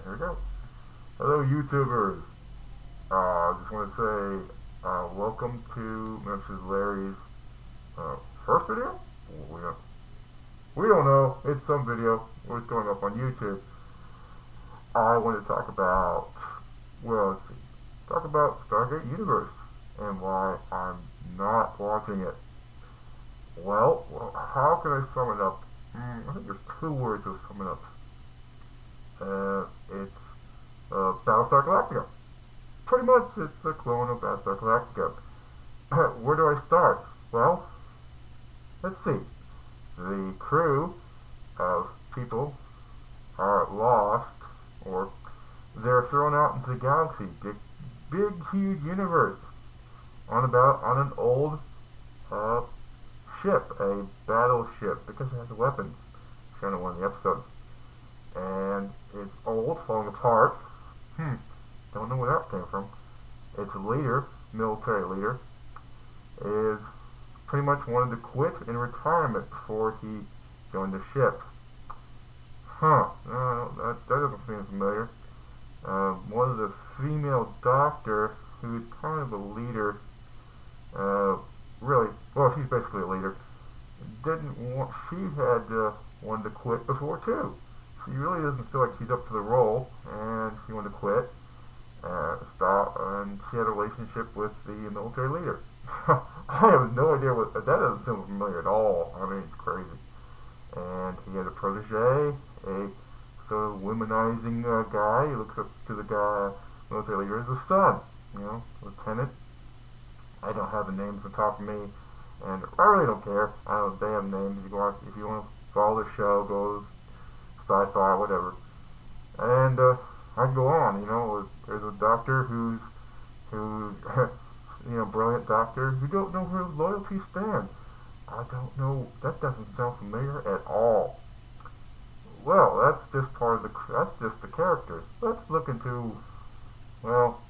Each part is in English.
Here we go. Hello, YouTubers. I just want to say welcome to Mrs. Larry's first video. We don't, we don't know. It's some video. It's going up on YouTube. I want to talk about, well, let's see, talk about Stargate Universe and why I'm not watching it. Well, how can I sum it up? I think there's two words to sum it up. It's Battlestar Galactica. Pretty much, it's a clone of Battlestar Galactica. Where do I start? Well, let's see. The crew of people are lost, or they're thrown out into the galaxy, big, huge universe, on an old uh, ship, a battleship, because it has weapons. Shown in one of the episodes, and it's old, falling apart. Don't know where that came from. Its leader, military leader, is pretty much wanted to quit in retirement before he joined the ship. That doesn't seem familiar. One of the female doctor, who's kind of a leader, really, well, she's basically a leader, she had wanted to quit before too. She really doesn't feel like she's up to the role, and she wanted to quit. And she had a relationship with the military leader. I have no idea that doesn't sound familiar at all. I mean, it's crazy. And he had a protege, a sort of womanizing guy. He looks up to the guy, military leader, as a son. Lieutenant. I don't have the names on top of me, and I really don't care. I don't know if they have names. If you want to follow the show, go sci-fi, whatever. And I can go on. There's a doctor who's brilliant doctor who don't know where loyalty stands. I don't know. That doesn't sound familiar at all. Well, that's just the characters. Let's look into, well,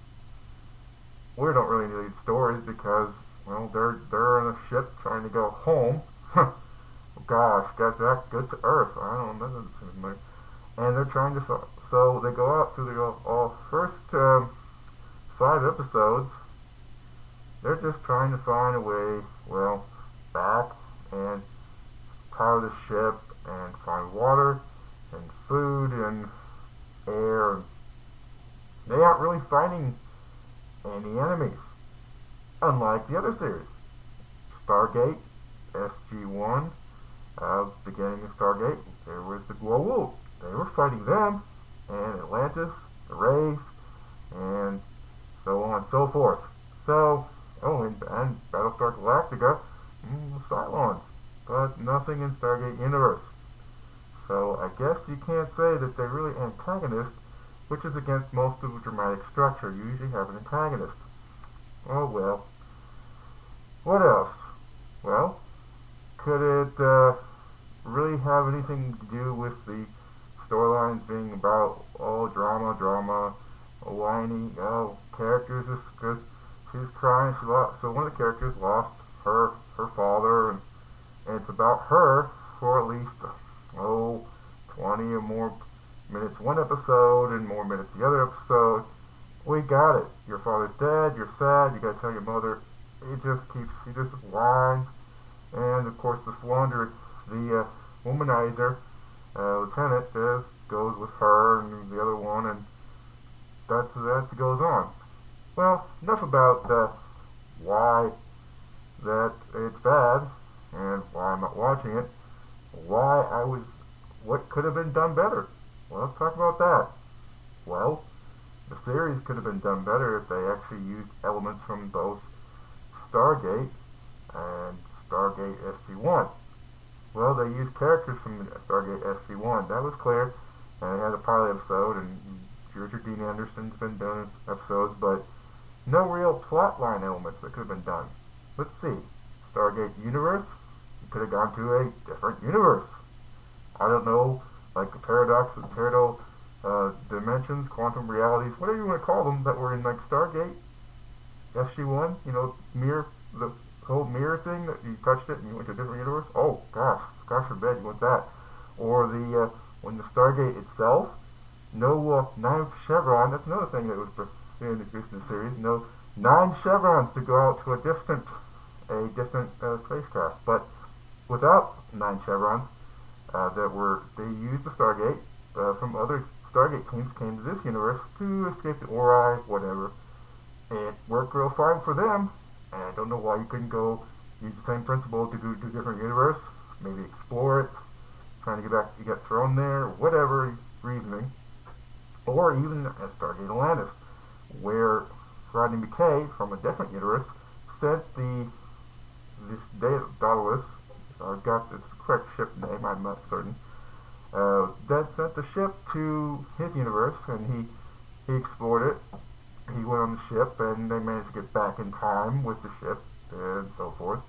we don't really need stories because, well, they're on a ship trying to go home. Gosh, got back good to Earth. I don't know. That doesn't seem familiar. And they're trying to, so they go out through the first 5 episodes. They're just trying to find a way, well, back and power the ship and find water and food and air. And they aren't really fighting any enemies, unlike the other series. Stargate, SG-1, beginning of Stargate, there was the Goa'uld. They were fighting them, and Atlantis, the Wraith, and so on and so forth. And Battlestar Galactica, the Cylons, but nothing in Stargate Universe. So I guess you can't say that they're really antagonists, which is against most of the dramatic structure. You usually have an antagonist. Oh well. What else? Well, could it really have anything to do with the storylines being about, drama, whiny, characters just because she's crying, so one of the characters lost her father, and it's about her for at least 20 or more minutes one episode and more minutes the other episode. We got it. Your father's dead, you're sad, you gotta tell your mother. She just whines, and of course the Flounder, the womanizer, lieutenant, goes with her and the other one, and that goes on. Well, enough about why that it's bad and why I'm not watching it. What could have been done better? Well, let's talk about that. Well, the series could have been done better if they actually used elements from both Stargate and Stargate SG-1. Well, they used characters from Stargate SG-1. That was clear. And they had a pilot episode, and Richard Dean Anderson's been doing episodes, but no real plotline elements that could have been done. Let's see. Stargate Universe, you could have gone to a different universe. I don't know, like the paradoxes, parallel dimensions, quantum realities, whatever you want to call them, that were in like Stargate SG-1. The whole mirror thing that you touched it and you went to a different universe. Oh gosh forbid you want that. Or when the Stargate itself No ninth chevron. That's another thing that was introduced in the series. No 9 chevrons to go out to a distant spacecraft. But without 9 chevrons, they used the Stargate from other Stargate teams came to this universe to escape the Ori, whatever. It worked real fine for them, and I don't know why you couldn't go use the same principle to go to a different universe, maybe explore it, trying to get back, you get thrown there, whatever reasoning, or even at Stargate Atlantis, where Rodney McKay from a different universe sent this Daedalus, I got the correct ship name, I'm not certain, that sent the ship to his universe, and he explored it. He went on the ship, and they managed to get back in time with the ship, and so forth.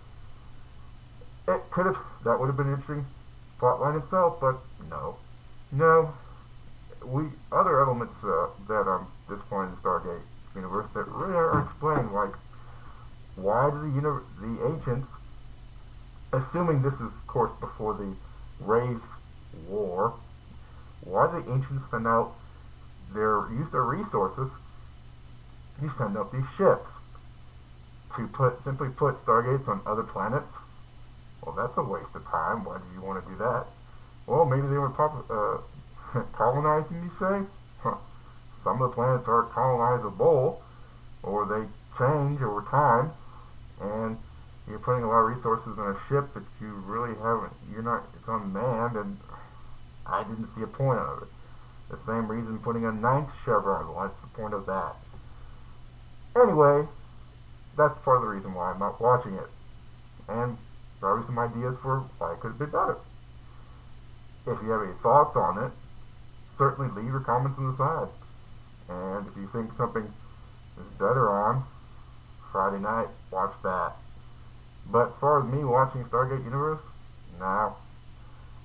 That would have been an interesting plotline itself, but no. Other elements that I'm disappointed in the Stargate universe that really are explained, like why do the ancients, assuming this is of course before the Wraith War, why do the ancients use their resources to send up these ships to simply put Stargates on other planets? Well, that's a waste of time. Why do you want to do that? Well, maybe they were colonizing, you say? Huh. Some of the planets are colonizable, or they change over time, and you're putting a lot of resources on a ship that you really haven't, it's unmanned, and I didn't see a point of it. The same reason putting a 9th chevron, what's the point of that? Anyway, that's part of the reason why I'm not watching it, and probably some ideas for why it could have been better. If you have any thoughts on it, certainly leave your comments on the side. And if you think something is better on Friday night, watch that. But as far as me watching Stargate Universe, no.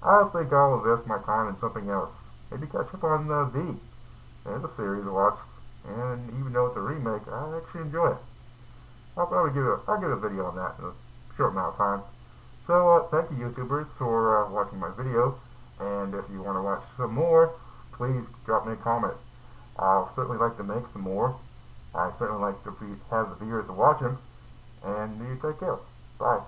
I think I'll invest my time in something else. Maybe catch up on V. There's a series to watch, and even though it's a remake, I actually enjoy it. I'll give a video on that in a short amount of time. So thank you YouTubers for watching my video, and if you want to watch some more, please drop me a comment. I'll certainly like to make some more. I certainly like to have the viewers to watch them, and you take care. Bye.